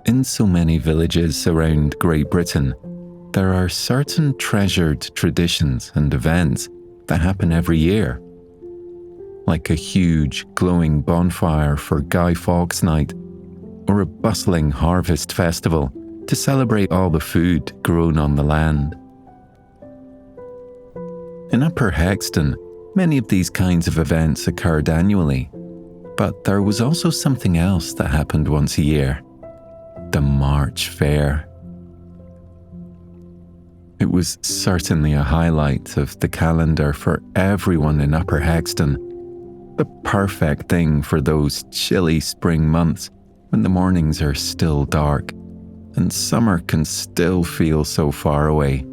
In so many villages around Great Britain, there are certain treasured traditions and events that happen every year. Like a huge glowing bonfire for Guy Fawkes Night, or a bustling harvest festival to celebrate all the food grown on the land. In Upper Hexton, many of these kinds of events occurred annually, but there was also something else that happened once a year: the March Fair. It was certainly a highlight of the calendar for everyone in Upper Hexton, the perfect thing for those chilly spring months when the mornings are still dark and summer can still feel so far away.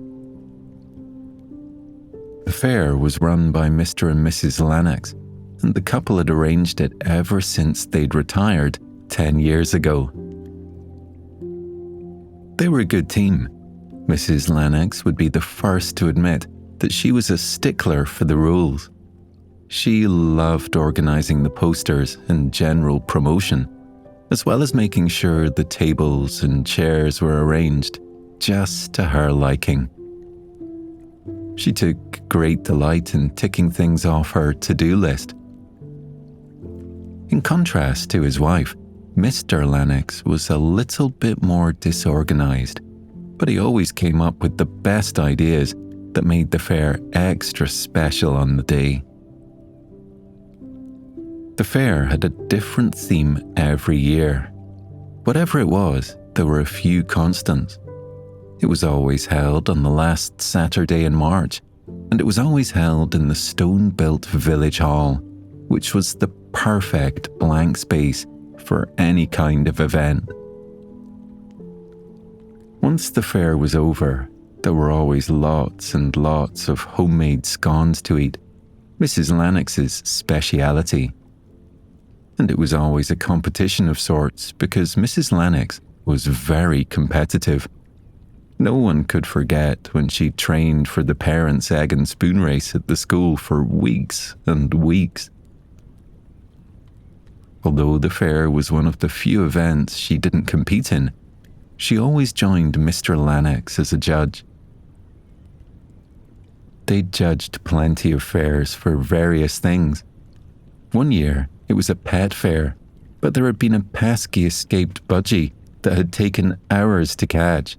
The fair was run by Mr. and Mrs. Lennox, and the couple had arranged it ever since they'd retired 10 years ago. They were a good team. Mrs. Lennox would be the first to admit that she was a stickler for the rules. She loved organising the posters and general promotion, as well as making sure the tables and chairs were arranged just to her liking. She took great delight in ticking things off her to-do list. In contrast to his wife, Mr. Lennox was a little bit more disorganised, but he always came up with the best ideas that made the fair extra special on the day. The fair had a different theme every year. Whatever it was, there were a few constants. It was always held on the last Saturday in March, and it was always held in the stone-built village hall, which was the perfect blank space for any kind of event. Once the fair was over, there were always lots and lots of homemade scones to eat, Mrs. Lennox's speciality. And it was always a competition of sorts because Mrs. Lennox was very competitive. No one could forget when she trained for the parents' egg and spoon race at the school for weeks and weeks. Although the fair was one of the few events she didn't compete in, she always joined Mr. Lennox as a judge. They judged plenty of fairs for various things. One year, it was a pet fair, but there had been a pesky escaped budgie that had taken hours to catch,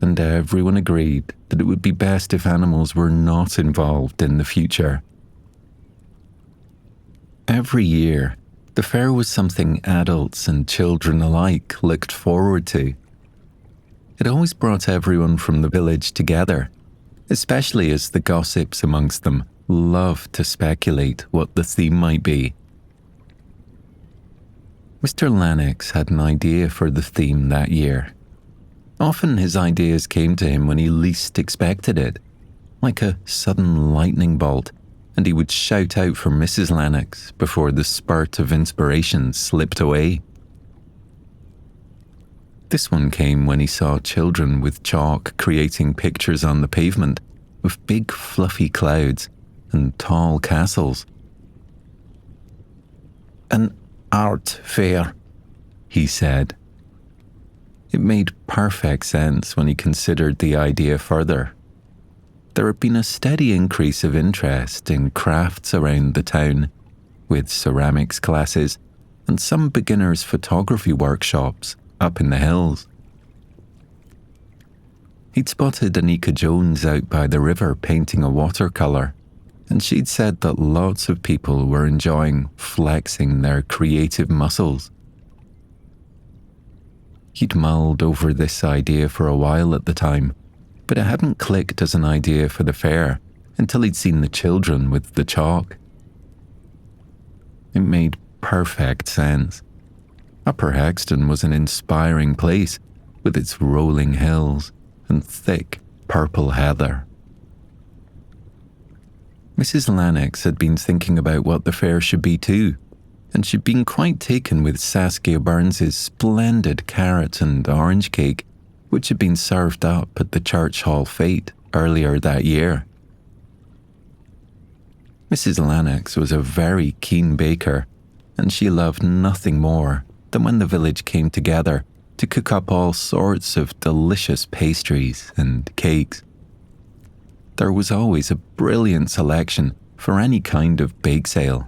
and everyone agreed that it would be best if animals were not involved in the future. Every year, the fair was something adults and children alike looked forward to. It always brought everyone from the village together, especially as the gossips amongst them loved to speculate what the theme might be. Mr. Lennox had an idea for the theme that year. Often his ideas came to him when he least expected it, like a sudden lightning bolt, and he would shout out for Mrs. Lennox before the spurt of inspiration slipped away. This one came when he saw children with chalk creating pictures on the pavement of big fluffy clouds and tall castles. "An art fair," he said. It made perfect sense when he considered the idea further. There had been a steady increase of interest in crafts around the town, with ceramics classes and some beginners' photography workshops up in the hills. He'd spotted Anika Jones out by the river painting a watercolour, and she'd said that lots of people were enjoying flexing their creative muscles. He'd mulled over this idea for a while at the time, but it hadn't clicked as an idea for the fair until he'd seen the children with the chalk. It made perfect sense. Upper Hexton was an inspiring place with its rolling hills and thick purple heather. Mrs. Lennox had been thinking about what the fair should be too, and she'd been quite taken with Saskia Burns's splendid carrot and orange cake, which had been served up at the church hall fete earlier that year. Mrs. Lennox was a very keen baker, and she loved nothing more than when the village came together to cook up all sorts of delicious pastries and cakes. There was always a brilliant selection for any kind of bake sale.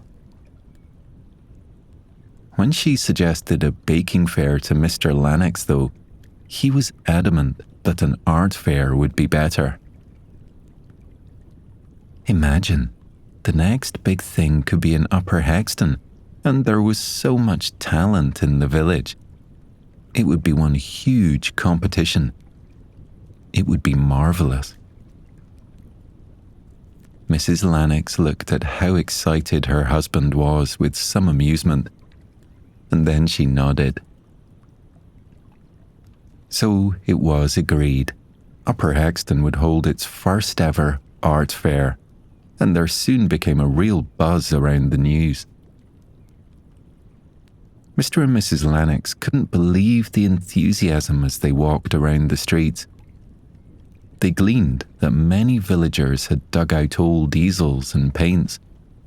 When she suggested a baking fair to Mr. Lennox, though, he was adamant that an art fair would be better. Imagine, the next big thing could be in Upper Hexton, and there was so much talent in the village. It would be one huge competition. It would be marvellous. Mrs. Lennox looked at how excited her husband was with some amusement, and then she nodded. So it was agreed. Upper Hexton would hold its first ever art fair, and there soon became a real buzz around the news. Mr. and Mrs. Lennox couldn't believe the enthusiasm as they walked around the streets. They gleaned that many villagers had dug out old easels and paints,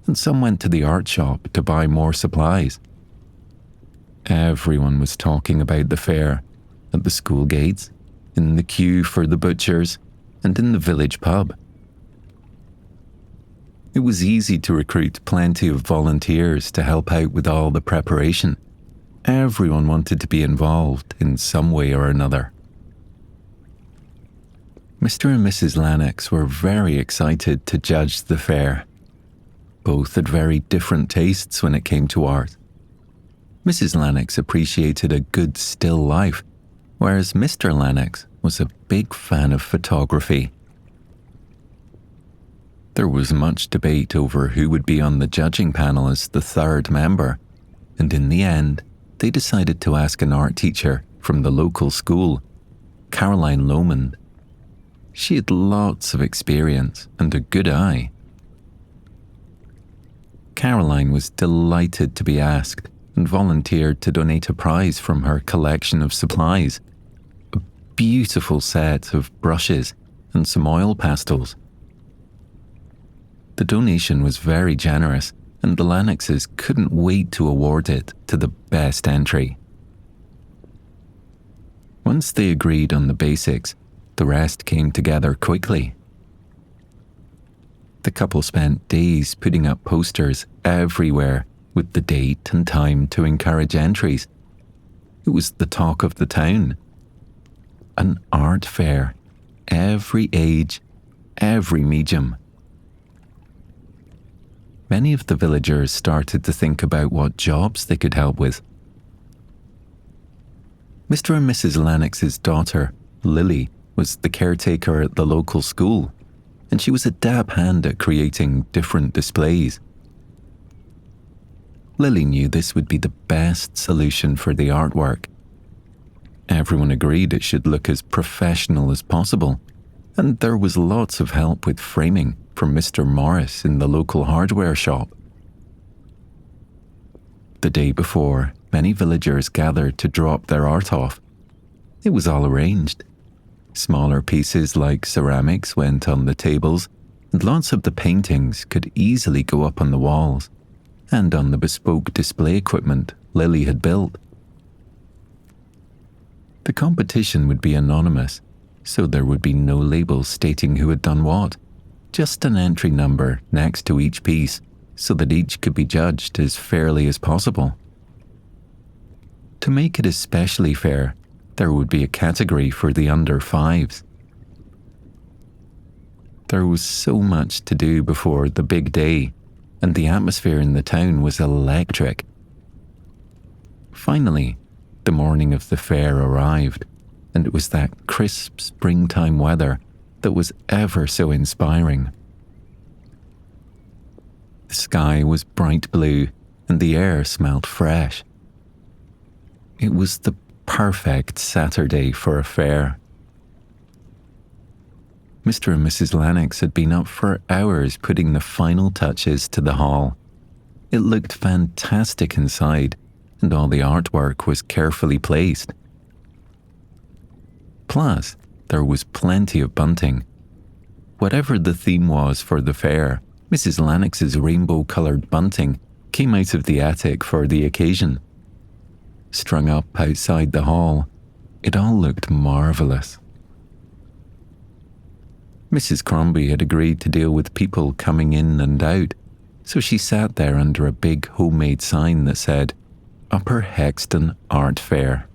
and some went to the art shop to buy more supplies. Everyone was talking about the fair, at the school gates, in the queue for the butchers, and in the village pub. It was easy to recruit plenty of volunteers to help out with all the preparation. Everyone wanted to be involved in some way or another. Mr. and Mrs. Lennox were very excited to judge the fair. Both had very different tastes when it came to art. Mrs. Lennox appreciated a good still life, whereas Mr. Lennox was a big fan of photography. There was much debate over who would be on the judging panel as the third member, and in the end, they decided to ask an art teacher from the local school, Caroline Lomond. She had lots of experience and a good eye. Caroline was delighted to be asked and volunteered to donate a prize from her collection of supplies, a beautiful set of brushes and some oil pastels. The donation was very generous, and the Lennoxes couldn't wait to award it to the best entry. Once they agreed on the basics, the rest came together quickly. The couple spent days putting up posters everywhere with the date and time to encourage entries. It was the talk of the town. An art fair, every age, every medium. Many of the villagers started to think about what jobs they could help with. Mr. and Mrs. Lennox's daughter, Lily, was the caretaker at the local school, and she was a dab hand at creating different displays. Lily knew this would be the best solution for the artwork. Everyone agreed it should look as professional as possible, and there was lots of help with framing from Mr. Morris in the local hardware shop. The day before, many villagers gathered to drop their art off. It was all arranged. Smaller pieces like ceramics went on the tables, and lots of the paintings could easily go up on the walls and on the bespoke display equipment Lily had built. The competition would be anonymous, so there would be no label stating who had done what, just an entry number next to each piece so that each could be judged as fairly as possible. To make it especially fair, there would be a category for the under fives. There was so much to do before the big day, and the atmosphere in the town was electric. Finally, the morning of the fair arrived, and it was that crisp springtime weather that was ever so inspiring. The sky was bright blue, and the air smelled fresh. It was the perfect Saturday for a fair. Mr. and Mrs. Lennox had been up for hours putting the final touches to the hall. It looked fantastic inside, and all the artwork was carefully placed. Plus, there was plenty of bunting. Whatever the theme was for the fair, Mrs. Lennox's rainbow-coloured bunting came out of the attic for the occasion. Strung up outside the hall, It all looked marvellous. Mrs. Crombie had agreed to deal with people coming in and out, so she sat there under a big homemade sign that said, Upper Hexton Art Fair.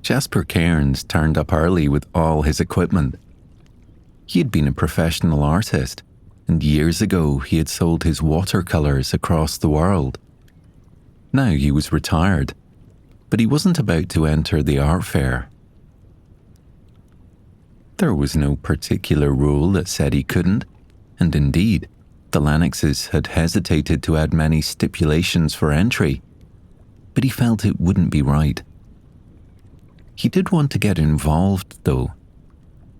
Jasper Cairns turned up early with all his equipment. He had been a professional artist, and years ago he had sold his watercolours across the world. Now he was retired, but he wasn't about to enter the art fair. There was no particular rule that said he couldn't, and indeed, the Lanexes had hesitated to add many stipulations for entry, but he felt it wouldn't be right. He did want to get involved, though.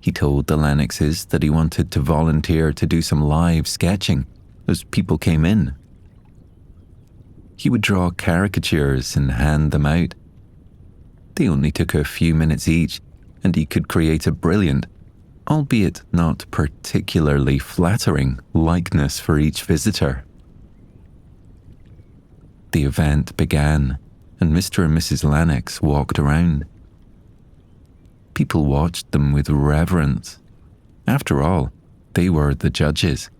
He told the Lanexes that he wanted to volunteer to do some live sketching as people came in. He would draw caricatures and hand them out. They only took a few minutes each, and he could create a brilliant, albeit not particularly flattering, likeness for each visitor. The event began, and Mr. and Mrs. Lanex walked around. People watched them with reverence. After all, they were the judges,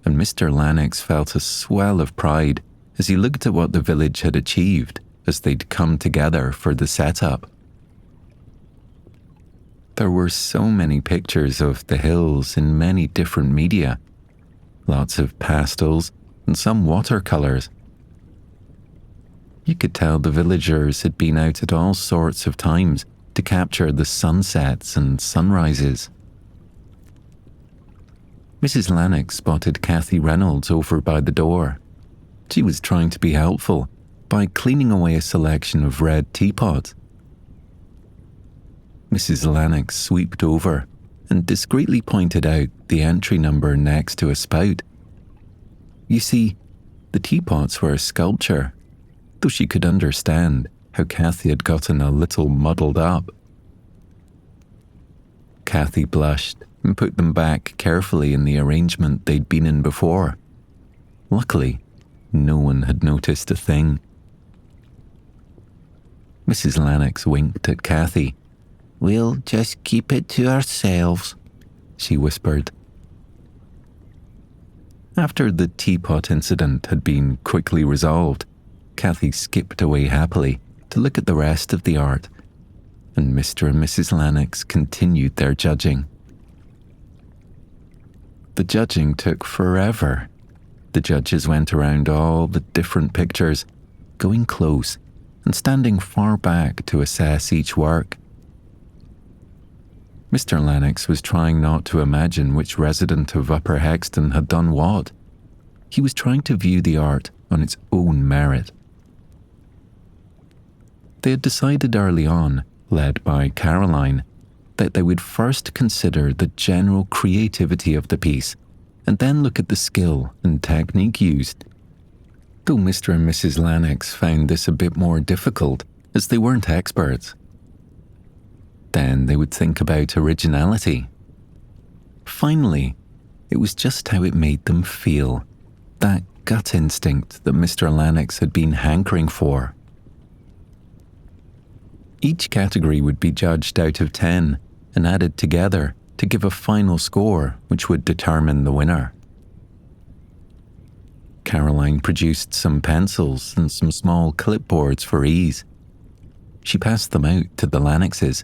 and Mr. Lanex felt a swell of pride as he looked at what the village had achieved as they'd come together for the setup. There were so many pictures of the hills in many different media, lots of pastels and some watercolours. You could tell the villagers had been out at all sorts of times to capture the sunsets and sunrises. Mrs. Lanex spotted Kathy Reynolds over by the door. She was trying to be helpful by cleaning away a selection of red teapots. Mrs. Lanex sweeped over and discreetly pointed out the entry number next to a spout. You see, the teapots were a sculpture, though she could understand how Kathy had gotten a little muddled up. Kathy blushed and put them back carefully in the arrangement they'd been in before. Luckily, no one had noticed a thing. Mrs. Lanex winked at Kathy. "We'll just keep it to ourselves," she whispered. After the teapot incident had been quickly resolved, Kathy skipped away happily to look at the rest of the art, and Mr. and Mrs. Lanex continued their judging. The judging took forever. The judges went around all the different pictures, going close and standing far back to assess each work. Mr. Lanex was trying not to imagine which resident of Upper Hexton had done what. He was trying to view the art on its own merit. They had decided early on, led by Caroline, that they would first consider the general creativity of the piece and then look at the skill and technique used. Though Mr. and Mrs. Lanex found this a bit more difficult as they weren't experts. Then they would think about originality. Finally, it was just how it made them feel, that gut instinct that Mr. Lanex had been hankering for. Each category would be judged out of 10 and added together to give a final score which would determine the winner. Caroline produced some pencils and some small clipboards for ease. She passed them out to the Lanexes,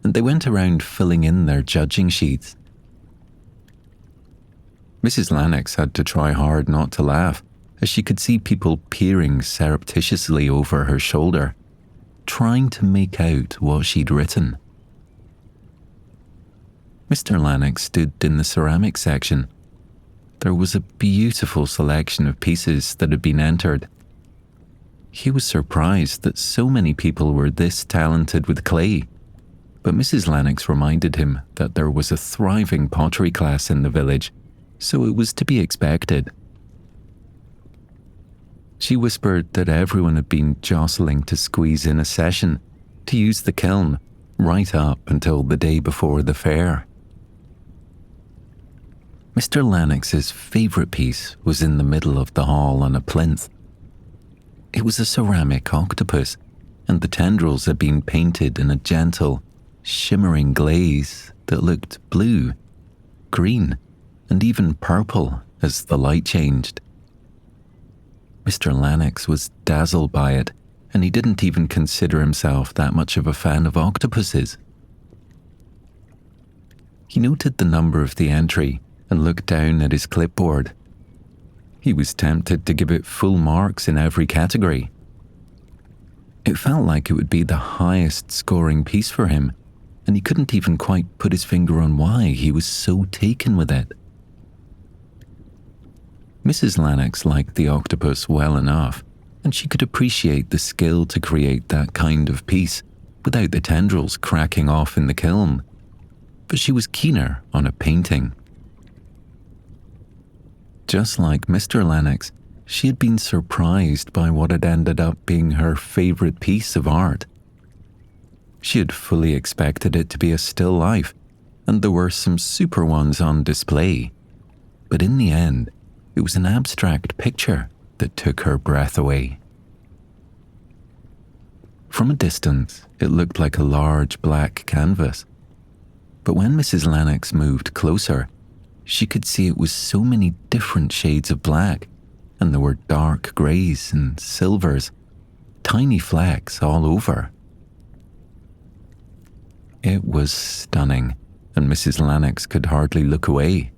and they went around filling in their judging sheets. Mrs. Lanex had to try hard not to laugh as she could see people peering surreptitiously over her shoulder, trying to make out what she'd written. Mr. Lanex stood in the ceramic section. There was a beautiful selection of pieces that had been entered. He was surprised that so many people were this talented with clay, but Mrs. Lanex reminded him that there was a thriving pottery class in the village, so it was to be expected. She whispered that everyone had been jostling to squeeze in a session to use the kiln right up until the day before the fair. Mr. Lanex's favourite piece was in the middle of the hall on a plinth. It was a ceramic octopus, and the tendrils had been painted in a gentle, shimmering glaze that looked blue, green, and even purple as the light changed. Mr. Lennox was dazzled by it, and he didn't even consider himself that much of a fan of octopuses. He noted the number of the entry and looked down at his clipboard. He was tempted to give it full marks in every category. It felt like it would be the highest scoring piece for him, and he couldn't even quite put his finger on why he was so taken with it. Mrs. Lennox liked the octopus well enough, and she could appreciate the skill to create that kind of piece without the tendrils cracking off in the kiln, but she was keener on a painting. Just like Mr. Lennox, she had been surprised by what had ended up being her favourite piece of art. She had fully expected it to be a still life, and there were some super ones on display, but in the end, it was an abstract picture that took her breath away. From a distance, it looked like a large black canvas, but when Mrs. Lennox moved closer, she could see it was so many different shades of black, and there were dark greys and silvers, tiny flecks all over. It was stunning, and Mrs. Lennox could hardly look away.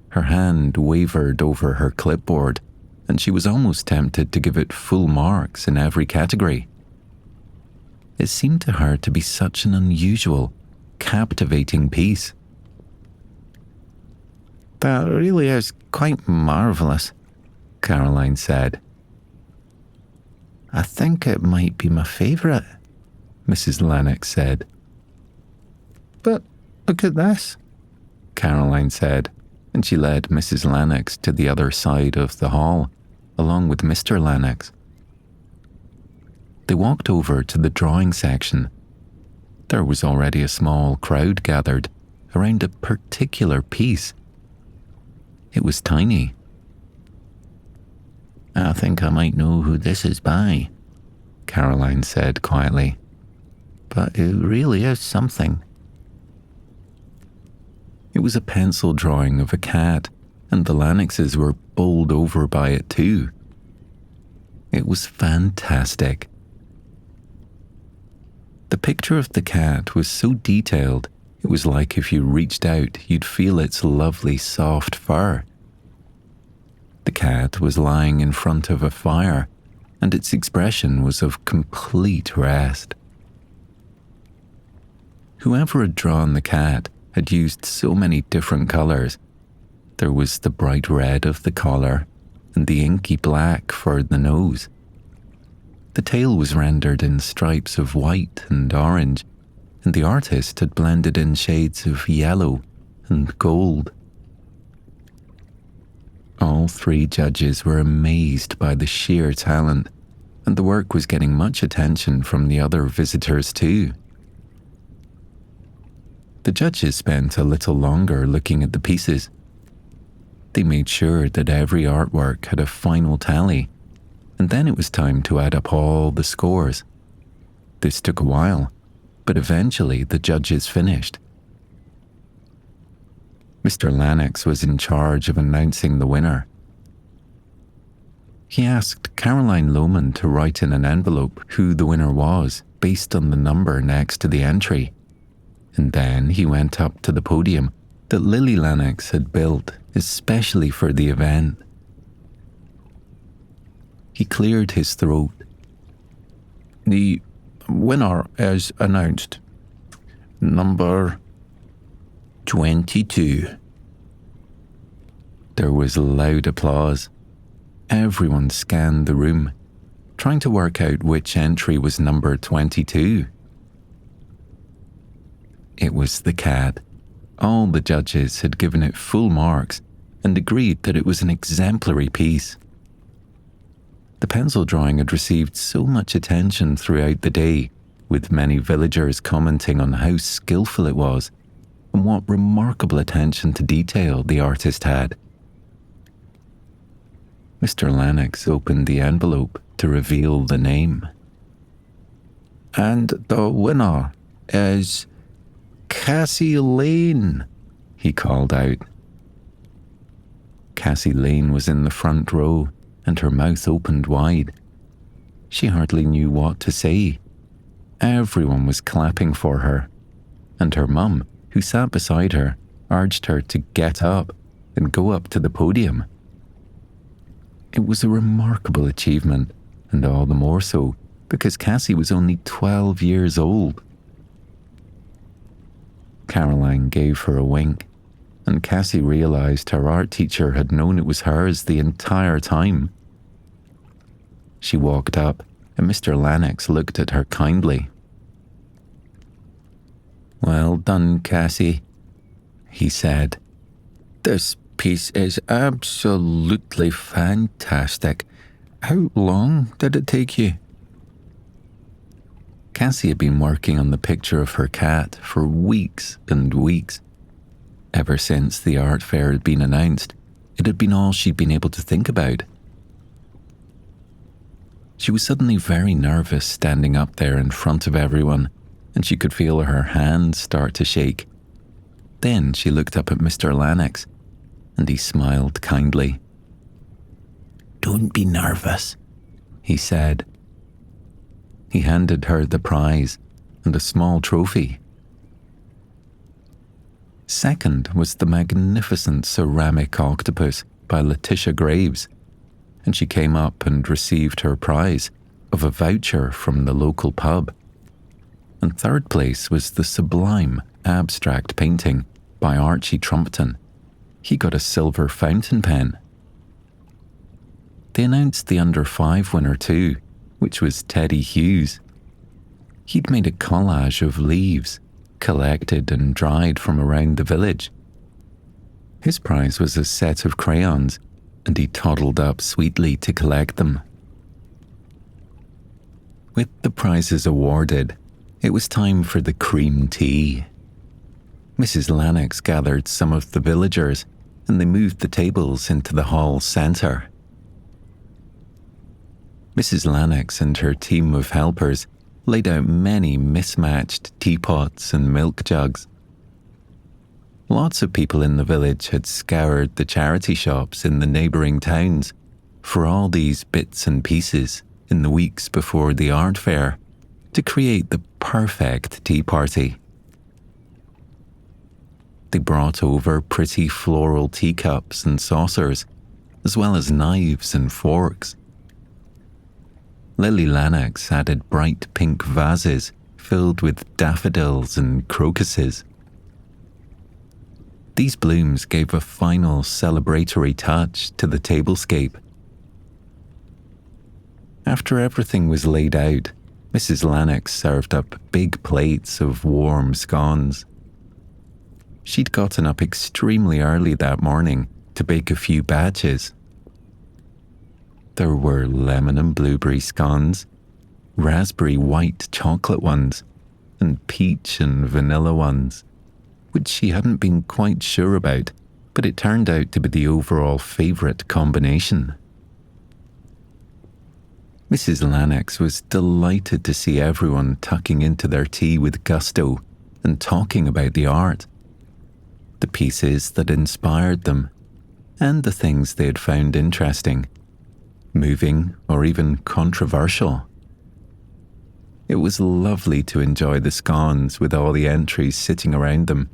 Her hand wavered over her clipboard, and she was almost tempted to give it full marks in every category. It seemed to her to be such an unusual, captivating piece. "That really is quite marvellous," Caroline said. "I think it might be my favourite," Mrs. Lennox said. "But look at this," Caroline said, and she led Mrs. Lennox to the other side of the hall, along with Mr. Lennox. They walked over to the drawing section. There was already a small crowd gathered around a particular piece. It was tiny. "I think I might know who this is by," Caroline said quietly. "But it really is something." It was a pencil drawing of a cat, and the Lennoxes were bowled over by it too. It was fantastic. The picture of the cat was so detailed, it was like if you reached out, you'd feel its lovely soft fur. The cat was lying in front of a fire, and its expression was of complete rest. Whoever had drawn the cat had used so many different colours. There was the bright red of the collar, and the inky black for the nose. The tail was rendered in stripes of white and orange, and the artist had blended in shades of yellow and gold. All three judges were amazed by the sheer talent, and the work was getting much attention from the other visitors too. The judges spent a little longer looking at the pieces. They made sure that every artwork had a final tally, and then it was time to add up all the scores. This took a while, but eventually the judges finished. Mr. Lennox was in charge of announcing the winner. He asked Caroline Lohman to write in an envelope who the winner was based on the number next to the entry, and then he went up to the podium that Lily Lennox had built especially for the event. He cleared his throat. "The winner is announced. Number 22. There was loud applause. Everyone scanned the room, trying to work out which entry was number 22. It was the cat. All the judges had given it full marks and agreed that it was an exemplary piece. The pencil drawing had received so much attention throughout the day, with many villagers commenting on how skillful it was and what remarkable attention to detail the artist had. Mr. Lennox opened the envelope to reveal the name. And the winner is Cassie Lane, he called out. Cassie Lane was in the front row, and her mouth opened wide. She hardly knew what to say. Everyone was clapping for her, and her mum, who sat beside her, urged her to get up and go up to the podium. It was a remarkable achievement, and all the more so because Cassie was only 12 years old. Caroline gave her a wink, and Cassie realised her art teacher had known it was hers the entire time. She walked up, and Mr. Lennox looked at her kindly. "Well done, Cassie," he said. "This piece is absolutely fantastic. How long did it take you?" Cassie had been working on the picture of her cat for weeks and weeks. Ever since the art fair had been announced, it had been all she'd been able to think about. She was suddenly very nervous standing up there in front of everyone, and she could feel her hands start to shake. Then she looked up at Mr. Lennox, and he smiled kindly. "Don't be nervous," he said. He handed her the prize and a small trophy. Second was the magnificent ceramic octopus by Letitia Graves, and she came up and received her prize of a voucher from the local pub. And third place was the sublime abstract painting by Archie Trumpton. He got a silver fountain pen. They announced the under-5 winner too, which was Teddy Hughes. He'd made a collage of leaves, collected and dried from around the village. His prize was a set of crayons, and he toddled up sweetly to collect them. With the prizes awarded, it was time for the cream tea. Mrs. Lennox gathered some of the villagers, and they moved the tables into the hall centre. Mrs. Lennox and her team of helpers laid out many mismatched teapots and milk jugs. Lots of people in the village had scoured the charity shops in the neighbouring towns for all these bits and pieces in the weeks before the art fair to create the perfect tea party. They brought over pretty floral teacups and saucers, as well as knives and forks. Lily Lennox added bright pink vases filled with daffodils and crocuses. These blooms gave a final celebratory touch to the tablescape. After everything was laid out, Mrs. Lennox served up big plates of warm scones. She'd gotten up extremely early that morning to bake a few batches. There were lemon and blueberry scones, raspberry white chocolate ones, and peach and vanilla ones, which she hadn't been quite sure about, but it turned out to be the overall favourite combination. Mrs. Lennox was delighted to see everyone tucking into their tea with gusto and talking about the art, the pieces that inspired them, and the things they had found interesting, moving or even controversial. It was lovely to enjoy the scones with all the entries sitting around them,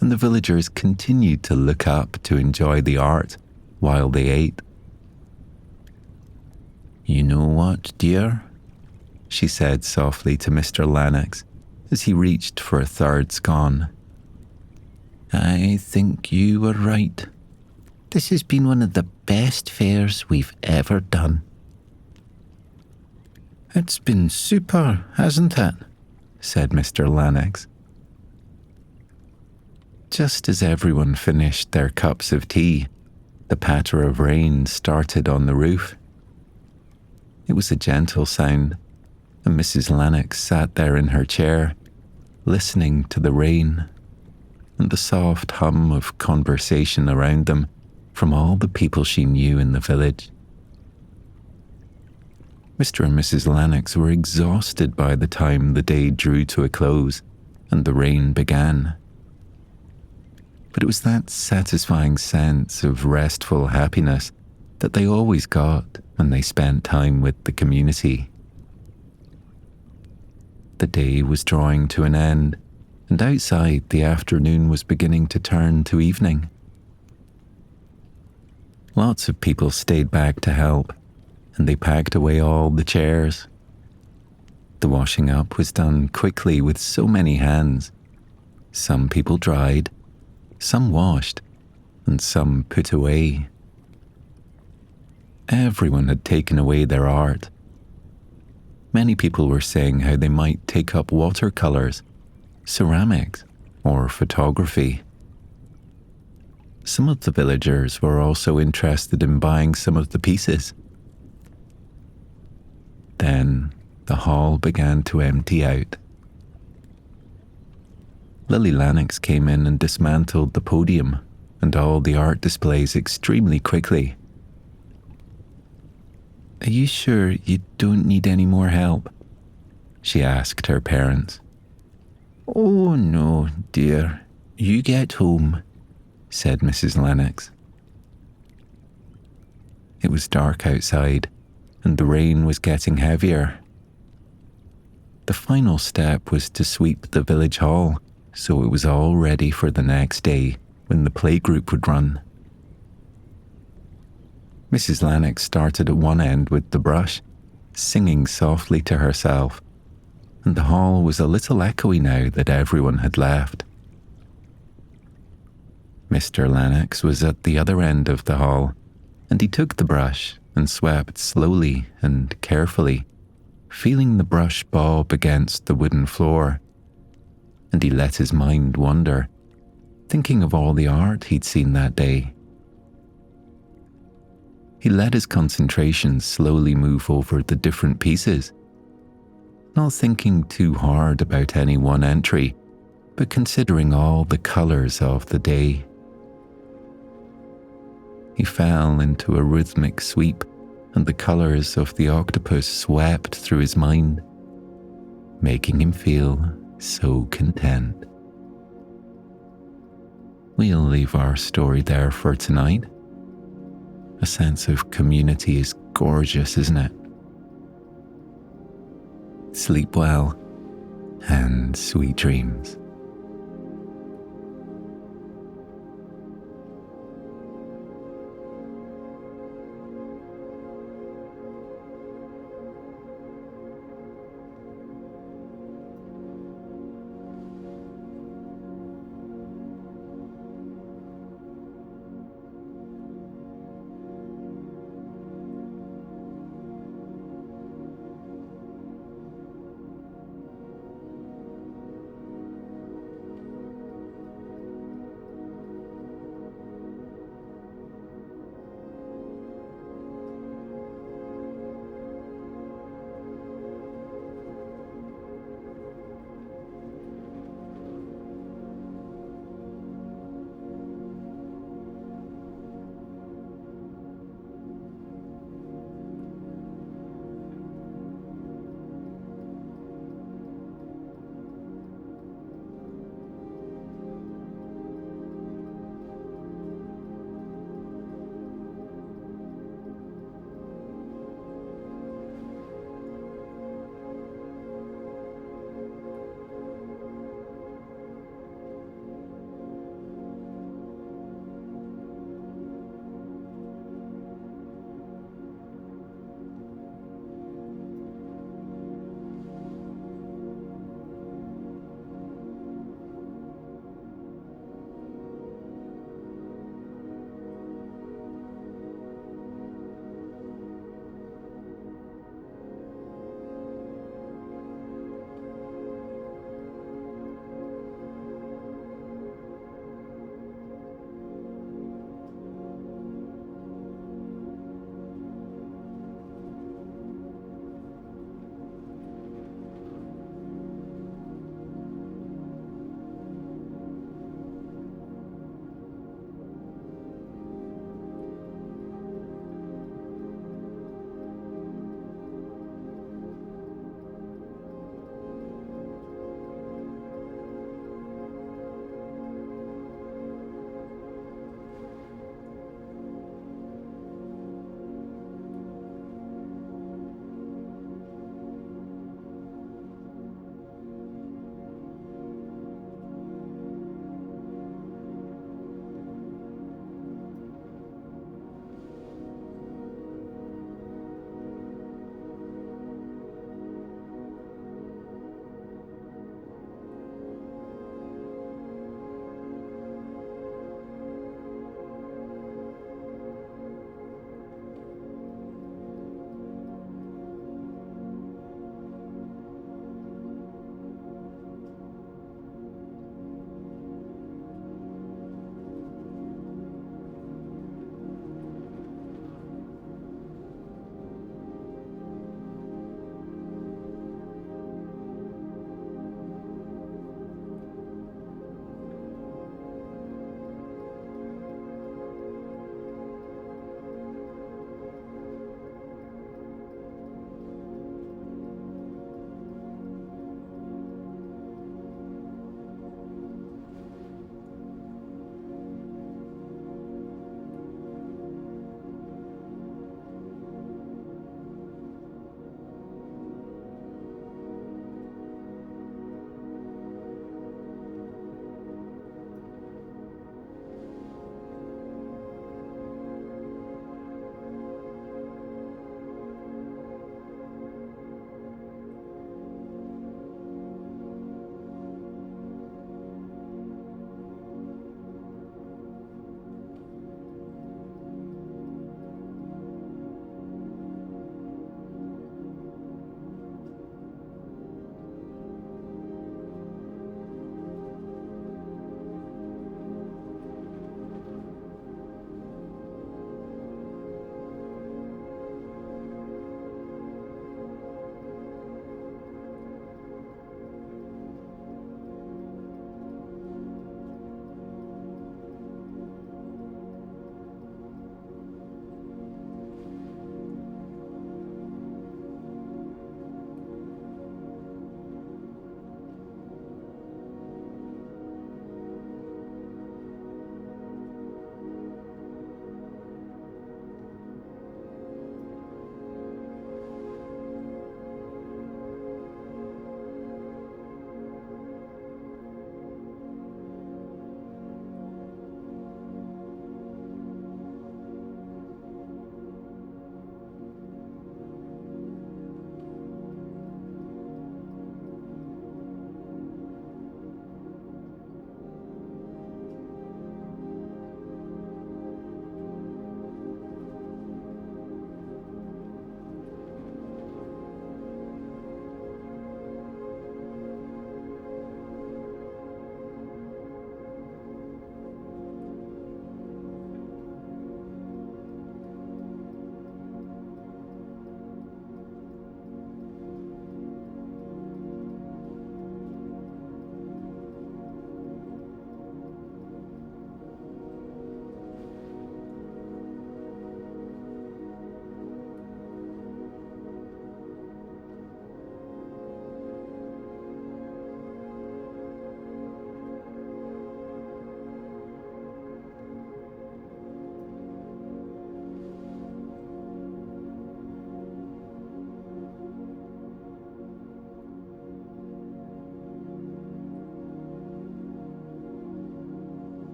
and the villagers continued to look up to enjoy the art while they ate. "You know what, dear?" she said softly to Mr. Lennox as he reached for a third scone. "I think you were right. This has been one of the best fairs we've ever done." "It's been super, hasn't it?" said Mr. Lennox. Just as everyone finished their cups of tea, the patter of rain started on the roof. It was a gentle sound, and Mrs. Lennox sat there in her chair, listening to the rain and the soft hum of conversation around them from all the people she knew in the village. Mr. and Mrs. Lennox were exhausted by the time the day drew to a close and the rain began. But it was that satisfying sense of restful happiness that they always got when they spent time with the community. The day was drawing to an end, and outside the afternoon was beginning to turn to evening. Lots of people stayed back to help, and they packed away all the chairs. The washing up was done quickly with so many hands. Some people dried, some washed, and some put away. Everyone had taken away their art. Many people were saying how they might take up watercolors, ceramics, or photography. Some of the villagers were also interested in buying some of the pieces. Then the hall began to empty out. Lily Lennox came in and dismantled the podium and all the art displays extremely quickly. "Are you sure you don't need any more help?" she asked her parents. "Oh no, dear. You get home," said Mrs. Lennox. It was dark outside, and the rain was getting heavier. The final step was to sweep the village hall, so it was all ready for the next day when the playgroup would run. Mrs. Lennox started at one end with the brush, singing softly to herself, and the hall was a little echoey now that everyone had left. Mr. Lennox was at the other end of the hall, and he took the brush and swept slowly and carefully, feeling the brush bob against the wooden floor, and he let his mind wander, thinking of all the art he'd seen that day. He let his concentration slowly move over the different pieces, not thinking too hard about any one entry, but considering all the colours of the day. He fell into a rhythmic sweep, and the colours of the octopus swept through his mind, making him feel so content. We'll leave our story there for tonight. A sense of community is gorgeous, isn't it? Sleep well, and sweet dreams.